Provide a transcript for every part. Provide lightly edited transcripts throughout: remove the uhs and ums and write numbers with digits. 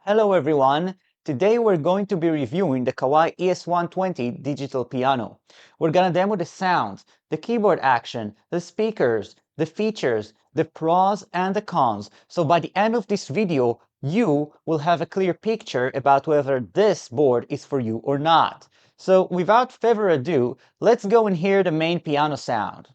Hello everyone! Today we're going to be reviewing the Kawai ES120 digital piano. We're gonna demo the sounds, the keyboard action, the speakers, the features, the pros and the cons. So by the end of this video, you will have a clear picture about whether this board is for you or not. So without further ado, let's go and hear the main piano sound.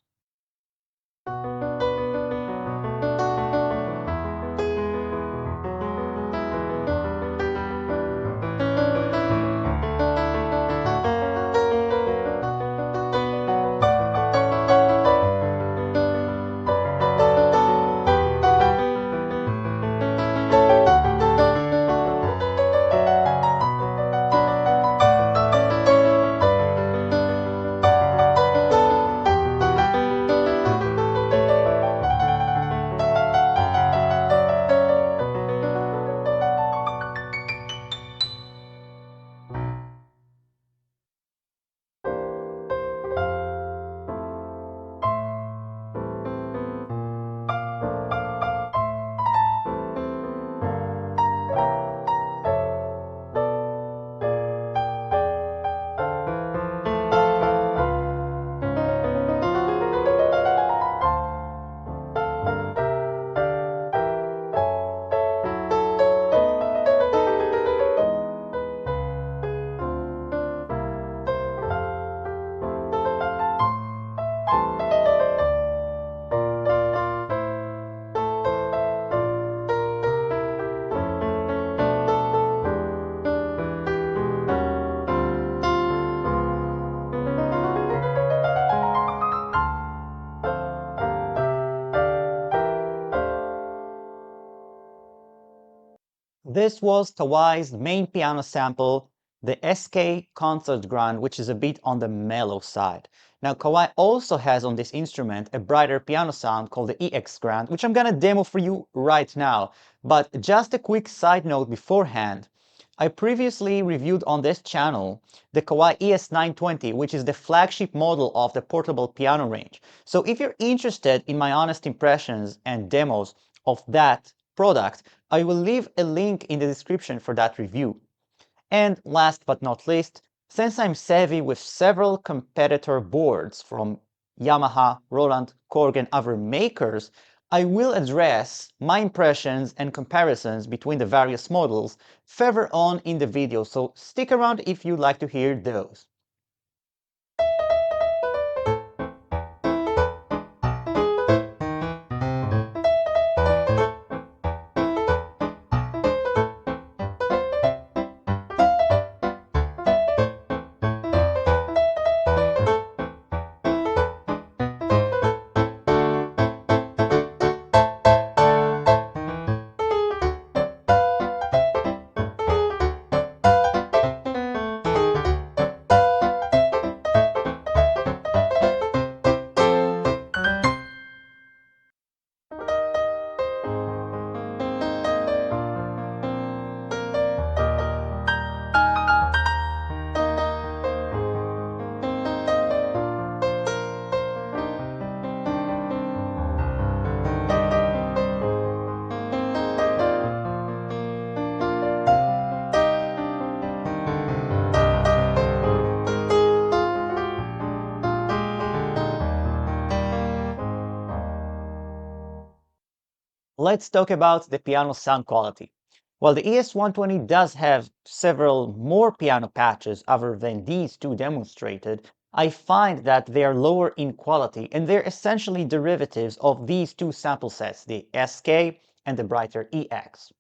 This was Kawai's main piano sample, the SK Concert Grand, which is a bit on the mellow side. Now Kawai also has on this instrument a brighter piano sound called the EX Grand, which I'm gonna demo for you right now. But just a quick side note beforehand, I previously reviewed on this channel the Kawai ES920, which is the flagship model of the portable piano range. So if you're interested in my honest impressions and demos of that product, I will leave a link in the description for that review. And last but not least, since I'm savvy with several competitor boards from Yamaha, Roland, Korg and other makers, I will address my impressions and comparisons between the various models further on in the video, so stick around if you'd like to hear those. Let's talk about the piano sound quality. While the ES120 does have several more piano patches other than these two demonstrated, I find that they are lower in quality and they're essentially derivatives of these two sample sets, the SK and the brighter EX.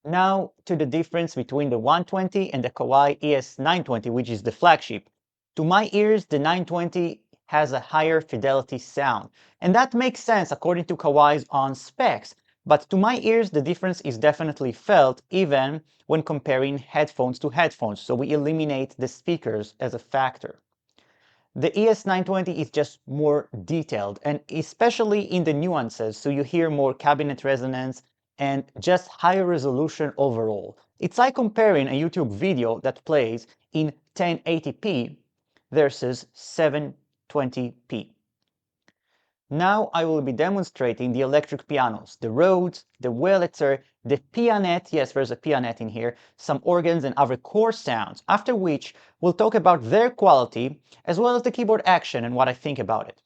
Now to the difference between the 120 and the Kawai ES920, which is the flagship. To my ears, the 920 has a higher fidelity sound, and that makes sense according to Kawai's own specs, but to my ears the difference is definitely felt even when comparing headphones to headphones, so we eliminate the speakers as a factor. The ES920 is just more detailed, and especially in the nuances, so you hear more cabinet resonance and just higher resolution overall. It's like comparing a YouTube video that plays in 1080p versus 720p. Now I will be demonstrating the electric pianos, the Rhodes, the Wurlitzer, the pianette, yes, there's a pianette in here, some organs and other core sounds, after which we'll talk about their quality, as well as the keyboard action and what I think about it.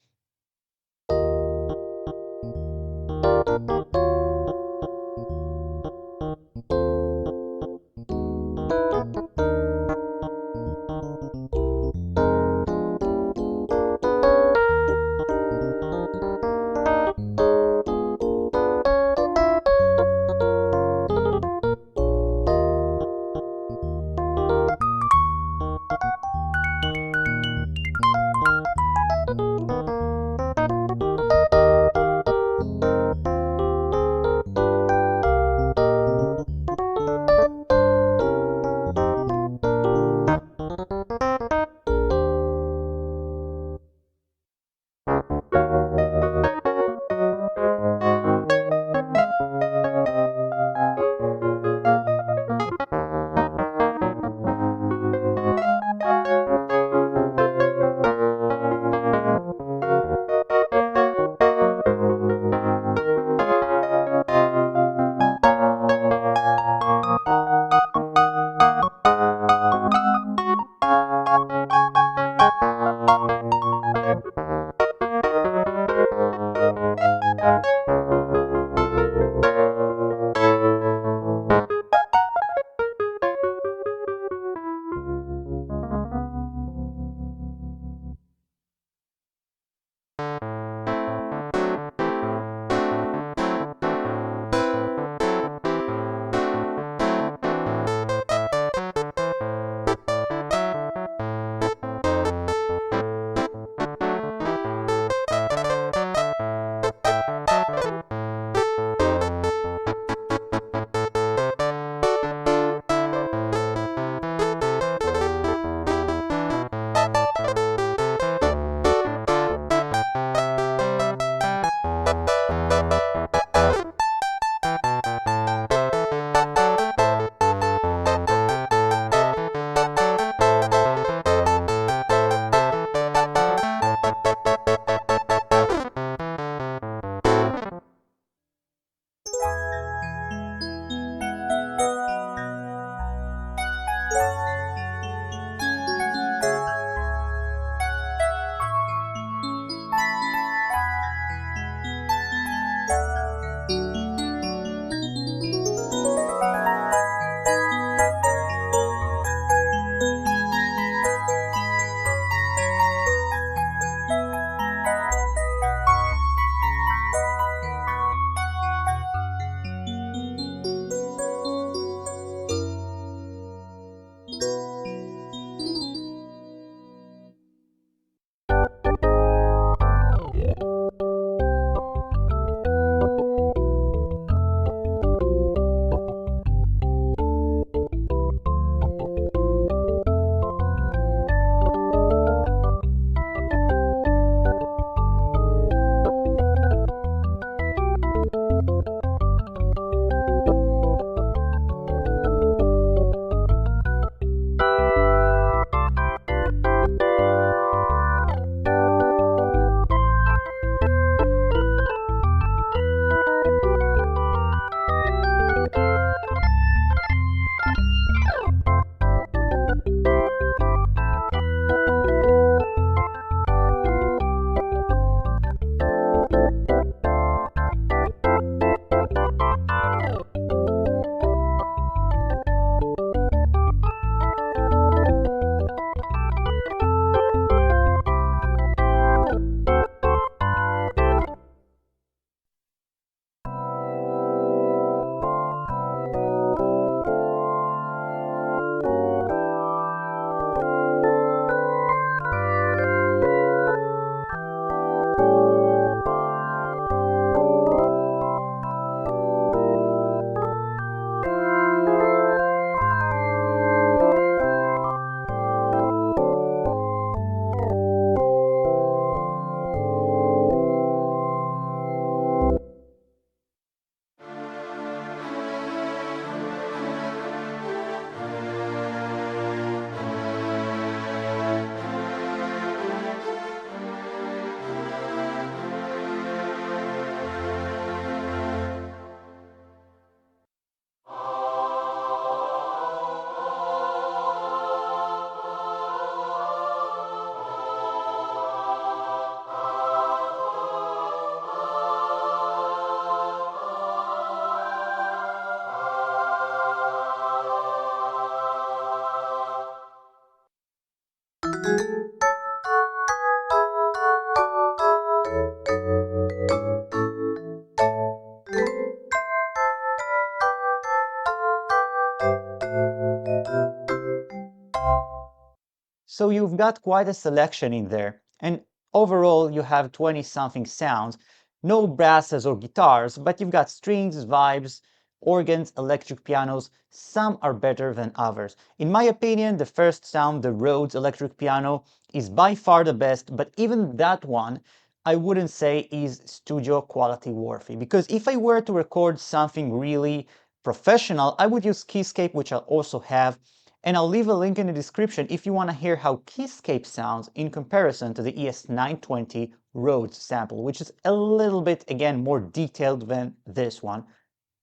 So you've got quite a selection in there. And overall, you have 20-something sounds. No brasses or guitars, but you've got strings, vibes, organs, electric pianos. Some are better than others. In my opinion, the first sound, the Rhodes electric piano, is by far the best, but even that one I wouldn't say is studio quality worthy, because if I were to record something really professional, I would use Keyscape, which I also have, and I'll leave a link in the description if you want to hear how Keyscape sounds in comparison to the ES920 Rhodes sample, which is a little bit, again, more detailed than this one.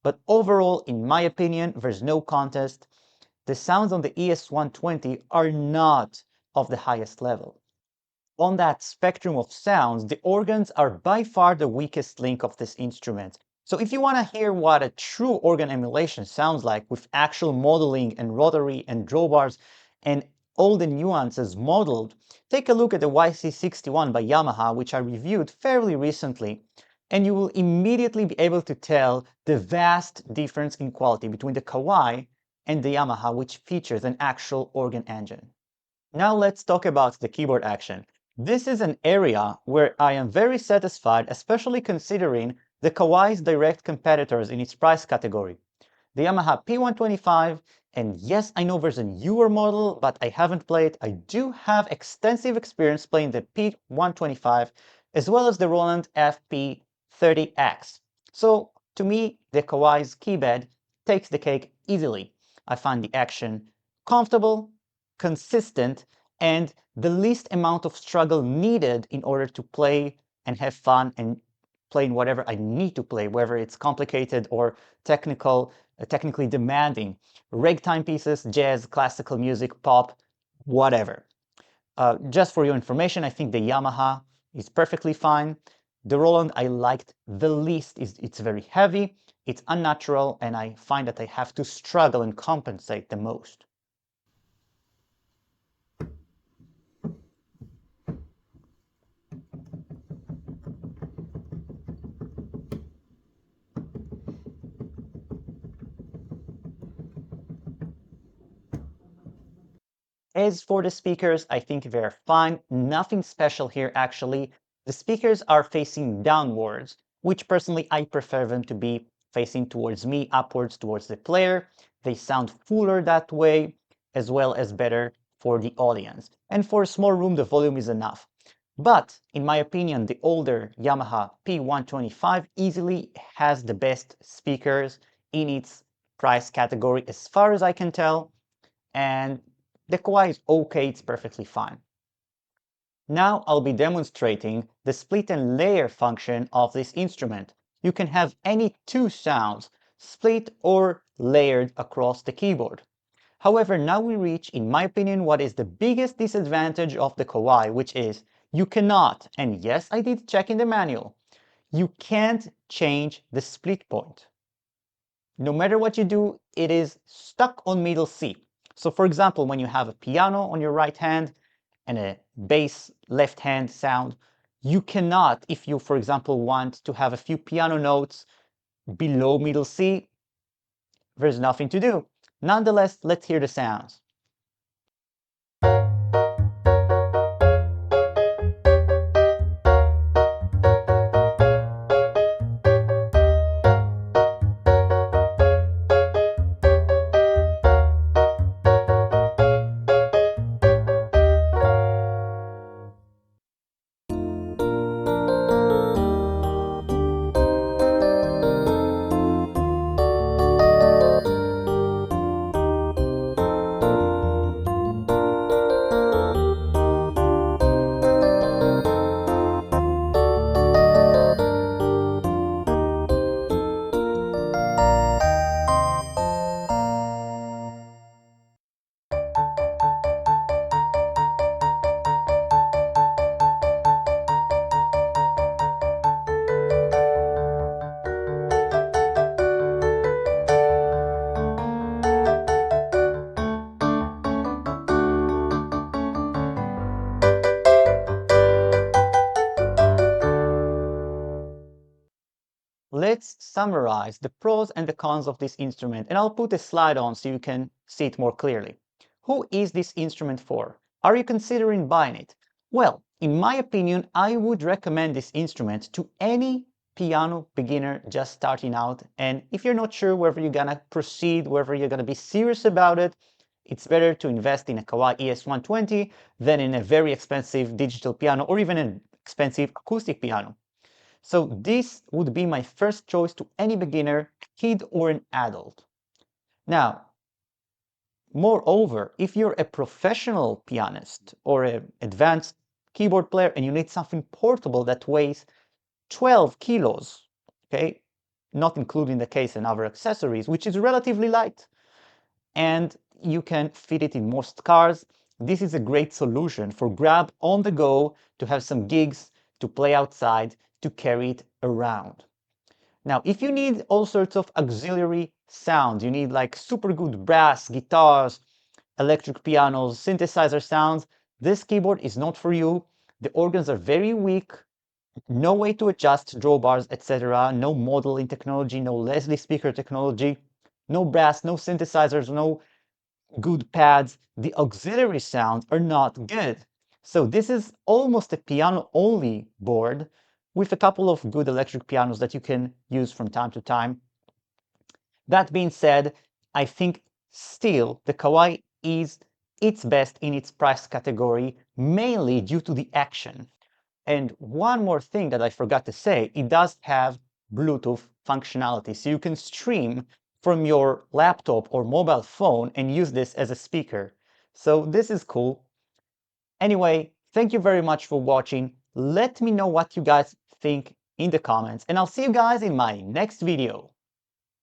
But overall, in my opinion, there's no contest. The sounds on the ES120 are not of the highest level. On that spectrum of sounds, the organs are by far the weakest link of this instrument. So if you want to hear what a true organ emulation sounds like with actual modeling and rotary and drawbars and all the nuances modeled, take a look at the YC61 by Yamaha, which I reviewed fairly recently, and you will immediately be able to tell the vast difference in quality between the Kawai and the Yamaha, which features an actual organ engine. Now let's talk about the keyboard action. This is an area where I am very satisfied, especially considering the Kawai's direct competitors in its price category. The Yamaha P125, and yes, I know there's a newer model, but I haven't played. I do have extensive experience playing the P125, as well as the Roland FP30X. So to me, the Kawai's keybed takes the cake easily. I find the action comfortable, consistent, and the least amount of struggle needed in order to play and have fun and play in whatever I need to play, whether it's complicated or technically demanding. Ragtime pieces, jazz, classical music, pop, whatever. Just for your information, I think the Yamaha is perfectly fine. The Roland I liked the least. It's very heavy, it's unnatural, and I find that I have to struggle and compensate the most. As for the speakers, I think they're fine. Nothing special here, actually. The speakers are facing downwards, which personally I prefer them to be facing towards me, upwards towards the player. They sound fuller that way, as well as better for the audience. And for a small room, the volume is enough. But in my opinion, the older Yamaha P125 easily has the best speakers in its price category as far as I can tell. And the Kawai is okay, it's perfectly fine. Now I'll be demonstrating the split and layer function of this instrument. You can have any two sounds split or layered across the keyboard. However, now we reach, in my opinion, what is the biggest disadvantage of the Kawai, which is you cannot, and yes, I did check in the manual, you can't change the split point. No matter what you do, it is stuck on middle C. So for example, when you have a piano on your right hand and a bass left hand sound, you cannot, if you, for example, want to have a few piano notes below middle C, there's nothing to do. Nonetheless, let's hear the sounds. Let's summarize the pros and the cons of this instrument, and I'll put a slide on so you can see it more clearly. Who is this instrument for? Are you considering buying it? Well, in my opinion, I would recommend this instrument to any piano beginner just starting out. And if you're not sure whether you're gonna proceed, whether you're gonna be serious about it, it's better to invest in a Kawai ES120 than in a very expensive digital piano or even an expensive acoustic piano. So this would be my first choice to any beginner, kid or an adult. Now, moreover, if you're a professional pianist or an advanced keyboard player and you need something portable that weighs 12 kilos, okay, not including the case and other accessories, which is relatively light, and you can fit it in most cars, this is a great solution for grab on the go, to have some gigs, to play outside, to carry it around. Now, if you need all sorts of auxiliary sounds, you need like super good brass, guitars, electric pianos, synthesizer sounds, this keyboard is not for you. The organs are very weak, no way to adjust drawbars, etc. No modeling technology, no Leslie speaker technology, no brass, no synthesizers, no good pads. The auxiliary sounds are not good. So this is almost a piano-only board with a couple of good electric pianos that you can use from time to time. That being said, I think still the Kawai is its best in its price category, mainly due to the action. And one more thing that I forgot to say, it does have Bluetooth functionality. So you can stream from your laptop or mobile phone and use this as a speaker. So this is cool. Anyway, thank you very much for watching. Let me know what you guys think in the comments, and I'll see you guys in my next video.